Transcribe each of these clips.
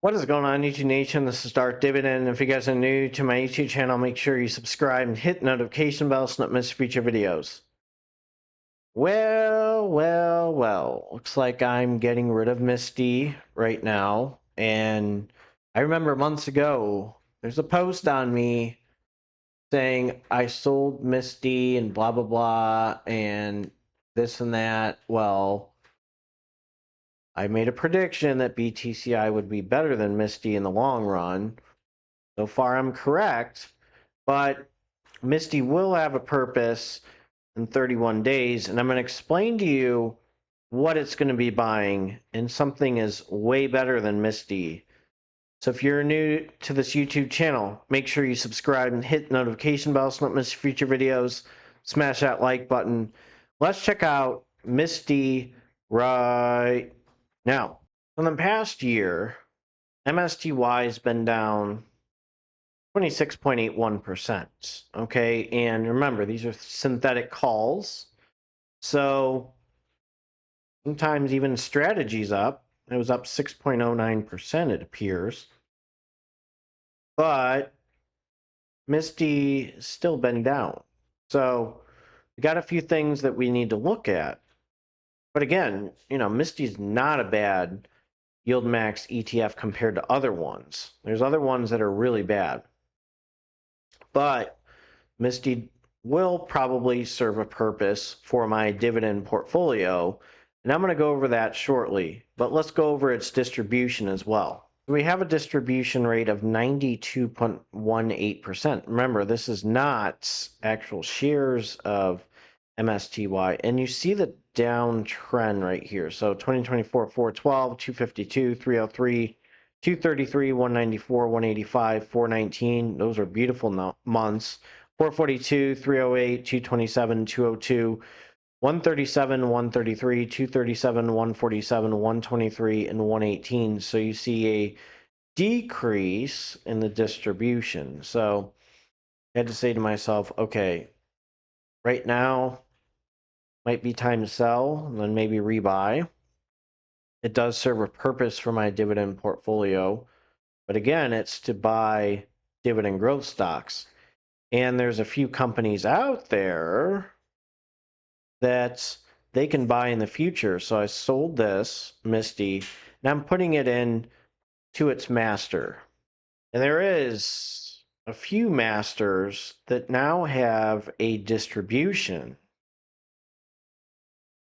What is going on, YouTube Nation? This is Dividend. If you guys are new to my YouTube channel, make sure you subscribe and hit the notification bell so you don't miss future videos. Well. Looks like I'm getting rid of Misty right now. And I remember months ago, there's a post on me saying I sold Misty and blah, blah, blah, and this and that. Well, I made a prediction that BTCI would be better than Misty in the long run. So far, I'm correct, but Misty will have a purpose in 31 days, and I'm going to explain to you what it's going to be buying, and something is way better than Misty. So if you're new to this YouTube channel, make sure you subscribe and hit the notification bell so you don't miss future videos. Smash that like button. Let's check out Misty right now. In the past year, MSTY has been down 26.81%. Okay, and remember, these are synthetic calls. So sometimes even strategy's up. It was up 6.09%, it appears. But Misty still been down. So we got a few things that we need to look at. But again, you know, Misty's not a bad YieldMax ETF compared to other ones. There's other ones that are really bad. But Misty will probably serve a purpose for my dividend portfolio, and I'm going to go over that shortly. But let's go over its distribution as well. We have a distribution rate of 92.18%. Remember, this is not actual shares of MSTY, and you see the downtrend right here. So 2024, 412, 252, 303, 233, 194, 185, 419. Those are beautiful months. 442, 308, 227, 202, 137, 133, 237, 147, 123, and 118. So you see a decrease in the distribution. So I had to say to myself, okay, right now might be time to sell and then maybe rebuy. It does serve a purpose for my dividend portfolio, but again, it's to buy dividend growth stocks. And there's a few companies out there that they can buy in the future. So I sold this Misty, and I'm putting it in to its master. And there is a few masters that now have a distribution.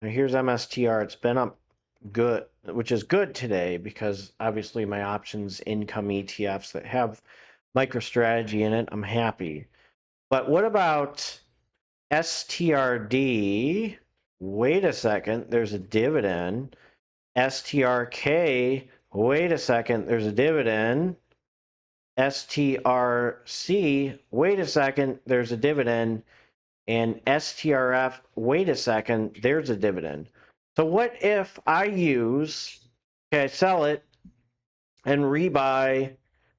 Now here's MSTR. It's been up good, which is good today because obviously my options income ETFs that have MicroStrategy in it, I'm happy. But what about STRD? Wait a second, there's a dividend. STRK, wait a second, there's a dividend. STRC, wait a second, there's a dividend. And STRF, wait a second, there's a dividend. So what if I sell it and rebuy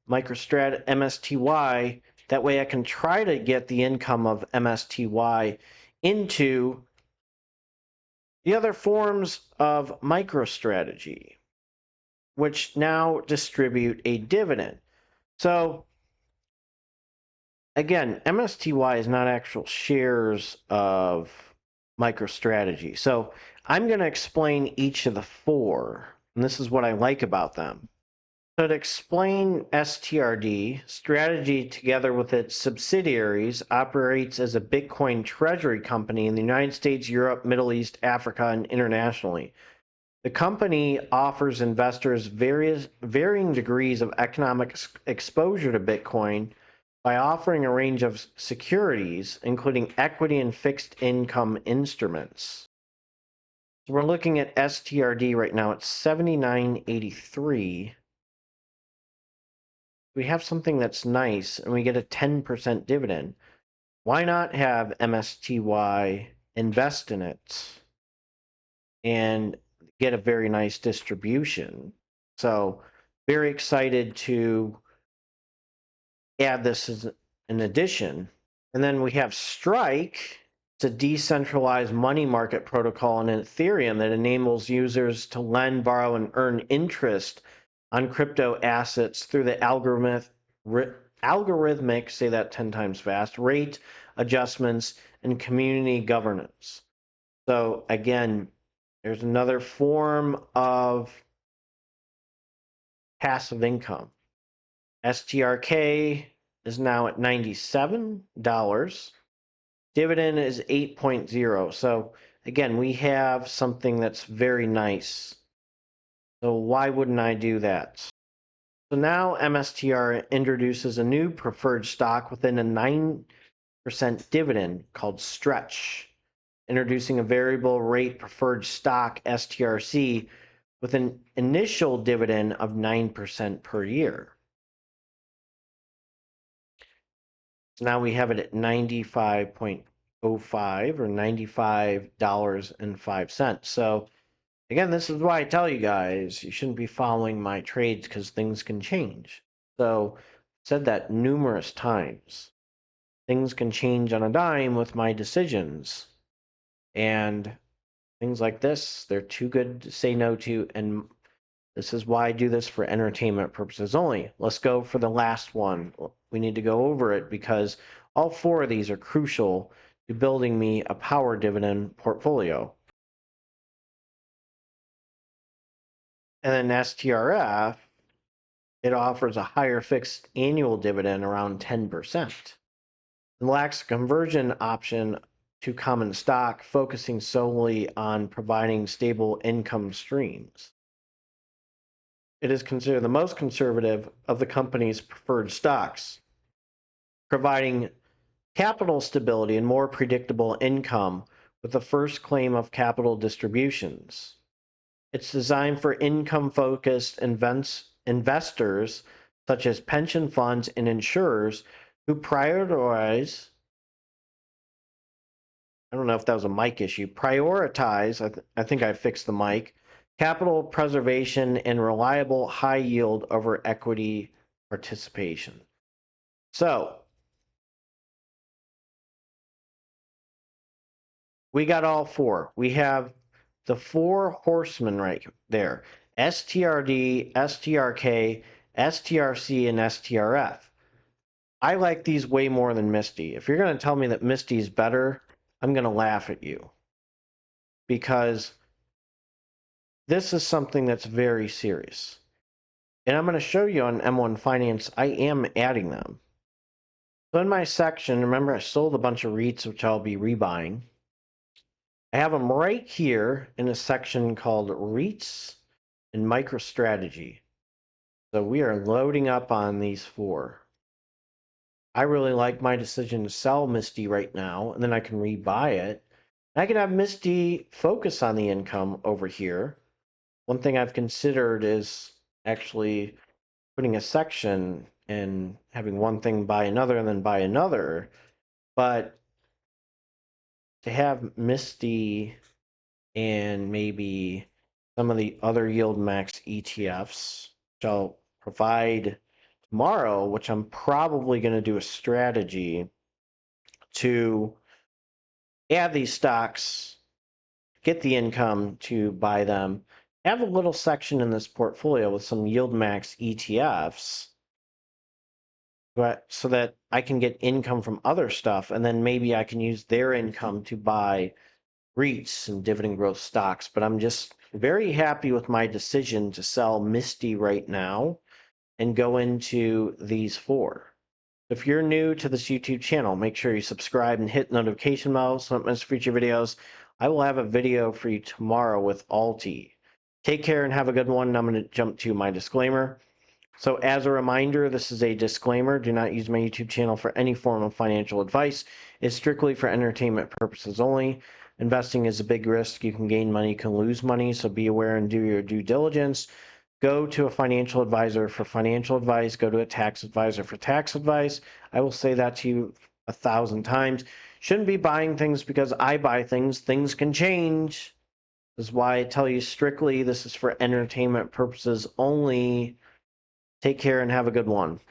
MicroStrategy MSTY? That way I can try to get the income of MSTY into the other forms of MicroStrategy, which now distribute a dividend. So again, MSTY is not actual shares of MicroStrategy. So I'm going to explain each of the four, and this is what I like about them. So to explain STRD, Strategy together with its subsidiaries operates as a Bitcoin treasury company in the United States, Europe, Middle East, Africa, and internationally. The company offers investors varying degrees of economic exposure to Bitcoin by offering a range of securities, including equity and fixed income instruments. So we're looking at STRD right now at 79.83. We have something that's nice and we get a 10% dividend. Why not have MSTY invest in it and get a very nice distribution? So very excited to add this as an addition. And then we have Strike. It's a decentralized money market protocol in Ethereum that enables users to lend, borrow, and earn interest on crypto assets through the algorithmic, say that 10 times fast, rate adjustments and community governance. So again, there's another form of passive income. STRK is now at $97. Dividend is 8.0. So again, we have something that's very nice. So why wouldn't I do that? So now MSTR introduces a new preferred stock within a 9% dividend called Stretch, introducing a variable rate preferred stock STRC with an initial dividend of 9% per year. So now we have it at 95.05 or $95.05. So again, this is why I tell you guys, you shouldn't be following my trades because things can change. So I've said that numerous times. Things can change on a dime with my decisions. And things like this, they're too good to say no to. And this is why I do this for entertainment purposes only. Let's go for the last one. We need to go over it because all four of these are crucial to building me a power dividend portfolio. And then STRF, it offers a higher fixed annual dividend around 10%. It lacks a conversion option to common stock, focusing solely on providing stable income streams. It is considered the most conservative of the company's preferred stocks, providing capital stability and more predictable income with the first claim of capital distributions. It's designed for income-focused investors such as pension funds and insurers who prioritize, I don't know if that was a mic issue, prioritize, I think I fixed the mic, capital preservation and reliable high yield over equity participation. So we got all four. We have the four horsemen right there: STRD, STRK, STRC, and STRF. I like these way more than Misty. If you're going to tell me that Misty is better, I'm going to laugh at you, because this is something that's very serious. And I'm going to show you on M1 Finance, I am adding them. So in my section, remember I sold a bunch of REITs, which I'll be rebuying. I have them right here in a section called REITs and MicroStrategy. So we are loading up on these four. I really like my decision to sell Misty right now, and then I can rebuy it. I can have Misty focus on the income over here. One thing I've considered is actually putting a section and having one thing buy another and then buy another. But to have Misty and maybe some of the other YieldMax ETFs, which I'll provide tomorrow, which I'm probably going to do a strategy to add these stocks, get the income to buy them, have a little section in this portfolio with some YieldMax ETFs, but so that I can get income from other stuff, and then maybe I can use their income to buy REITs and dividend growth stocks. But I'm just very happy with my decision to sell Misty right now and go into these four. If you're new to this YouTube channel, make sure you subscribe and hit the notification bell so don't miss future videos. I will have a video for you tomorrow with Alti. Take care and have a good one. I'm going to jump to my disclaimer. So as a reminder, this is a disclaimer. Do not use my YouTube channel for any form of financial advice. It's strictly for entertainment purposes only. Investing is a big risk. You can gain money, you can lose money, so be aware and do your due diligence. Go to a financial advisor for financial advice. Go to a tax advisor for tax advice. I will say that to you 1,000 times. Shouldn't be buying things because I buy things. Things can change. This is why I tell you strictly this is for entertainment purposes only. Take care and have a good one.